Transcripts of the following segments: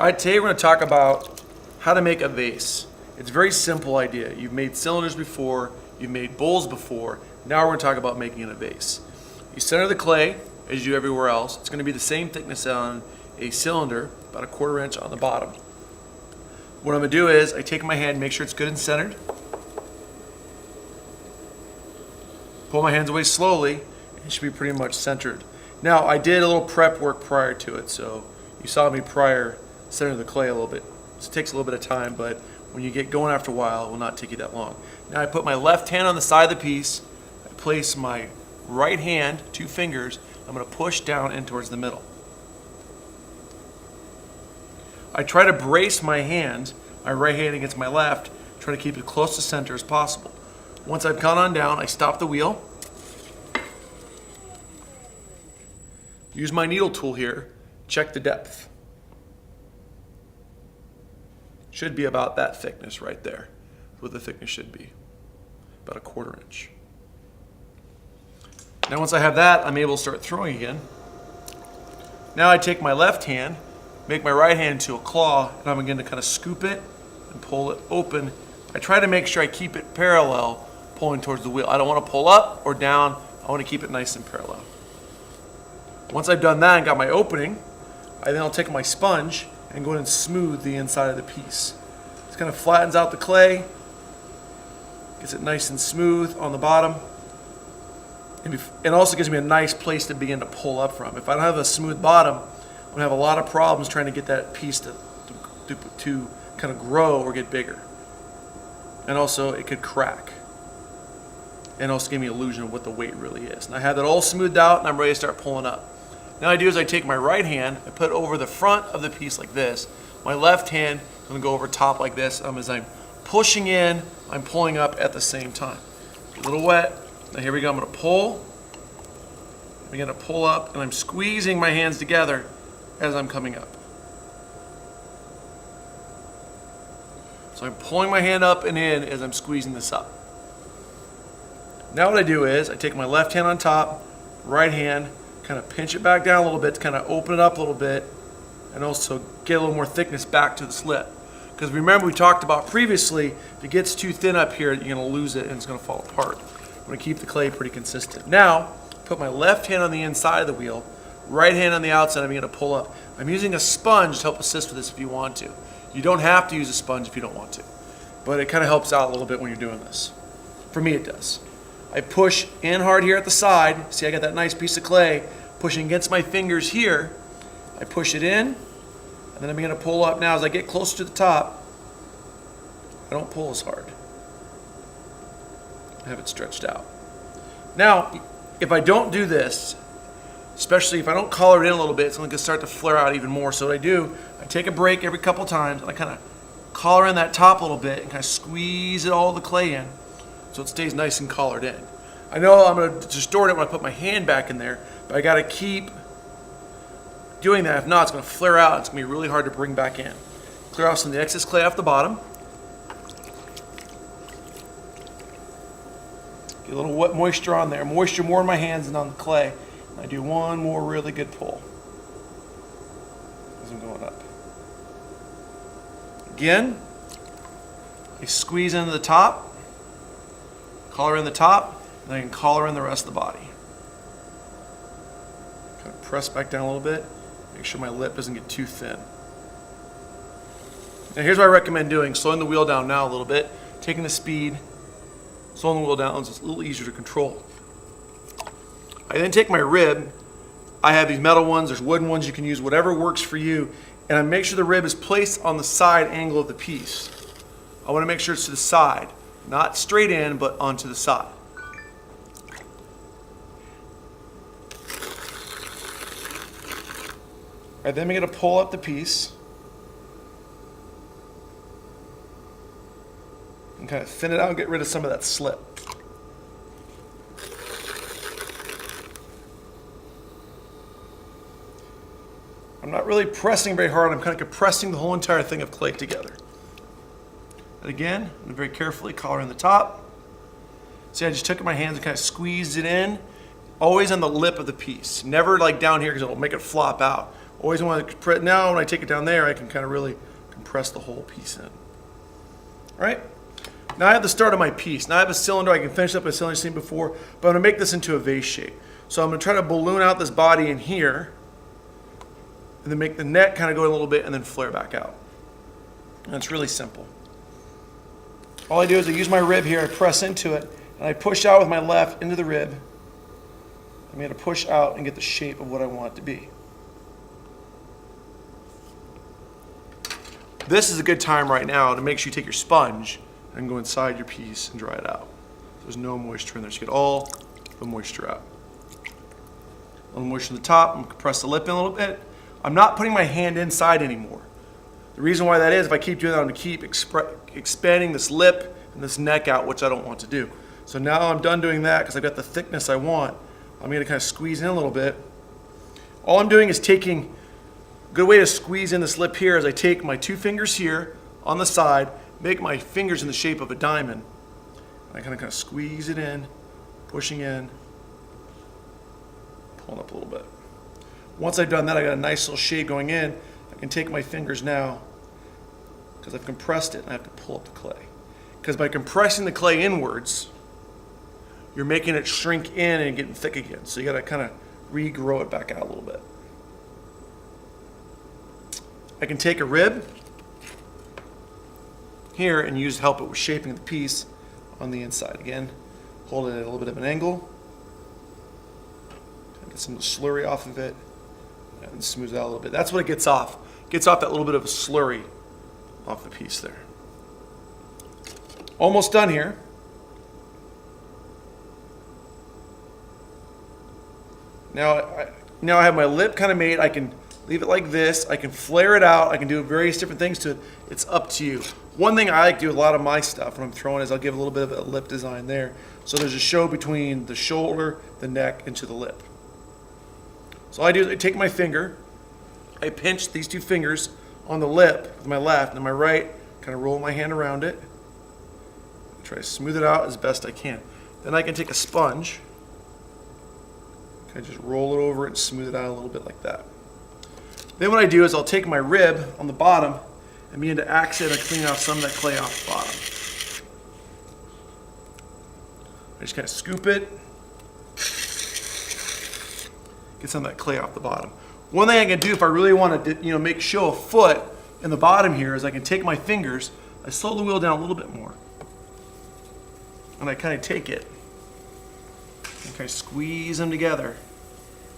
All right, today we're going to talk about how to make a vase. It's a very simple idea. You've made cylinders before, you've made bowls before. Now we're going to talk about making a vase. You center the clay as you do everywhere else. It's going to be the same thickness on a cylinder, about 1/4 inch on the bottom. What I'm going to do is I take my hand, make sure it's good and centered. Pull my hands away slowly, and it should be pretty much centered. Now I did a little prep work prior to it, so you saw me prior center the clay a little bit. It takes a little bit of time, but when you get going after a while, it will not take you that long. Now I put my left hand on the side of the piece. I place my right hand, 2 fingers, I'm going to push down in towards the middle. I try to brace my hand, my right hand against my left, try to keep it close to center as possible. Once I've gone on down, I stop the wheel. Use my needle tool here, check the depth. Should be about that thickness right there. What the thickness should be. About 1/4 inch. Now once I have that, I'm able to start throwing again. Now I take my left hand, make my right hand into a claw, and I'm going to kind of scoop it and pull it open. I try to make sure I keep it parallel, pulling towards the wheel. I don't want to pull up or down. I want to keep it nice and parallel. Once I've done that and got my opening, I'll take my sponge and go ahead and smooth the inside of the piece. It kind of flattens out the clay, gets it nice and smooth on the bottom, and also gives me a nice place to begin to pull up from. If I don't have a smooth bottom, I'm going to have a lot of problems trying to get that piece to kind of grow or get bigger. And also it could crack. And also give me an illusion of what the weight really is. And I have that all smoothed out and I'm ready to start pulling up. Now what I do is I take my right hand, I put it over the front of the piece like this. My left hand is going to go over top like this. As I'm pushing in, I'm pulling up at the same time. A little wet. Now here we go. I'm going to pull. I'm going to pull up and I'm squeezing my hands together as I'm coming up. So I'm pulling my hand up and in as I'm squeezing this up. Now what I do is I take my left hand on top, right hand, kind of pinch it back down a little bit to kind of open it up a little bit and also get a little more thickness back to the slit. Because remember we talked about previously, if it gets too thin up here, you're going to lose it and it's going to fall apart. I'm going to keep the clay pretty consistent. Now, put my left hand on the inside of the wheel, right hand on the outside, I'm going to pull up. I'm using a sponge to help assist with this if you want to. You don't have to use a sponge if you don't want to. But it kind of helps out a little bit when you're doing this. For me it does. I push in hard here at the side. See, I got that nice piece of clay pushing against my fingers here. I push it in, and then I'm going to pull up. Now as I get closer to the top, I don't pull as hard. I have it stretched out. Now, if I don't do this, especially if I don't collar it in a little bit, it's going to start to flare out even more. So what I do, I take a break every couple times, and I kind of collar in that top a little bit and kind of squeeze it all the clay in so it stays nice and collared in. I know I'm going to distort it when I put my hand back in there, but I got to keep doing that. If not, it's going to flare out. It's going to be really hard to bring back in. Clear off some of the excess clay off the bottom. Get a little wet moisture on there. Moisture more in my hands than on the clay. And I do one more really good pull as I'm going up. Again, I squeeze into the top, collar in the top, and I can collar in the rest of the body. Kind of press back down a little bit, make sure my lip doesn't get too thin. Now here's what I recommend doing, slowing the wheel down now a little bit, taking the speed, slowing the wheel down so it's a little easier to control. I then take my rib. I have these metal ones, there's wooden ones, you can use whatever works for you, and I make sure the rib is placed on the side angle of the piece. I want to make sure it's to the side, not straight in, but onto the side. All right, then I'm going to pull up the piece and kind of thin it out and get rid of some of that slip. I'm not really pressing very hard, I'm kind of compressing the whole entire thing of clay together. And again, I'm very carefully collar in the top. See, I just took it in my hands and kind of squeezed it in, always on the lip of the piece. Never like down here because it'll make it flop out. Always want to compress. Now when I take it down there, I can kind of really compress the whole piece in. All right? Now I have the start of my piece. Now I have a cylinder. I can finish up a cylinder seen before, but I'm going to make this into a vase shape. So I'm going to try to balloon out this body in here, and then make the neck kind of go a little bit and then flare back out. And it's really simple. All I do is I use my rib here, I press into it, and I push out with my left into the rib. I'm going to push out and get the shape of what I want it to be. This is a good time right now to make sure you take your sponge and go inside your piece and dry it out. There's no moisture in there, so you get all the moisture out. A little moisture in the top, I'm going to compress the lip in a little bit. I'm not putting my hand inside anymore. The reason why that is, if I keep doing that, I'm going to keep expanding this lip and this neck out, which I don't want to do. So now I'm done doing that because I've got the thickness I want. I'm going to kind of squeeze in a little bit. All I'm doing is taking, a good way to squeeze in this lip here is I take my 2 fingers here on the side, make my fingers in the shape of a diamond. And I kind of squeeze it in, pushing in, pulling up a little bit. Once I've done that, I got a nice little shape going in. I can take my fingers now, because I've compressed it, and I have to pull up the clay. Because by compressing the clay inwards, you're making it shrink in and getting thick again. So you got to kind of regrow it back out a little bit. I can take a rib here and help it with shaping the piece on the inside. Again, hold it at a little bit of an angle. Get some of the slurry off of it and smooth it out a little bit. That's what it gets off. It gets off that little bit of a slurry off the piece there. Almost done here. Now I have my lip kind of made. I can leave it like this. I can flare it out. I can do various different things to it. It's up to you. One thing I like to do with a lot of my stuff when I'm throwing is I'll give a little bit of a lip design there. So there's a show between the shoulder, the neck, and to the lip. So all I do is I take my finger, I pinch these 2 fingers on the lip with my left, and then my right, kind of roll my hand around it. Try to smooth it out as best I can. Then I can take a sponge, kind of just roll it over it and smooth it out a little bit like that. Then what I do is I'll take my rib on the bottom and begin to accent and clean off some of that clay off the bottom. I just kind of scoop it, get some of that clay off the bottom. One thing I can do if I really want to, make show a foot in the bottom here is I can take my fingers, I slow the wheel down a little bit more, and I kind of take it and kind of squeeze them together.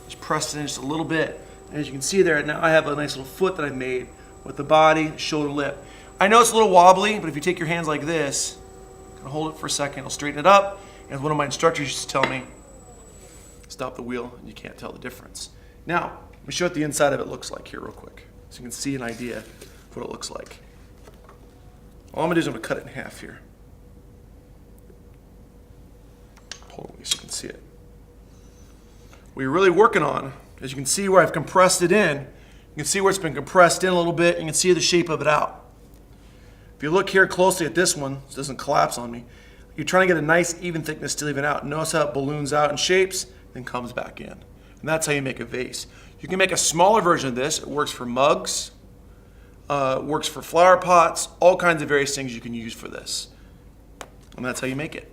Just press it in just a little bit. And as you can see there, now I have a nice little foot that I've made with the body, shoulder, lip. I know it's a little wobbly, but if you take your hands like this, kind of hold it for a second, it'll straighten it up. And as one of my instructors used to tell me, stop the wheel and you can't tell the difference. Now, let me show what the inside of it looks like here real quick, so you can see an idea of what it looks like. All I'm gonna do is I'm gonna cut it in half here. Pull it away so you can see it. What you're really working on, as you can see where I've compressed it in, you can see where it's been compressed in a little bit, and you can see the shape of it out. If you look here closely at this one, so it doesn't collapse on me, you're trying to get a nice even thickness to even out. Notice how it balloons out in shapes, then comes back in. And that's how you make a vase. You can make a smaller version of this. It works for mugs, works for flower pots, all kinds of various things you can use for this. And that's how you make it.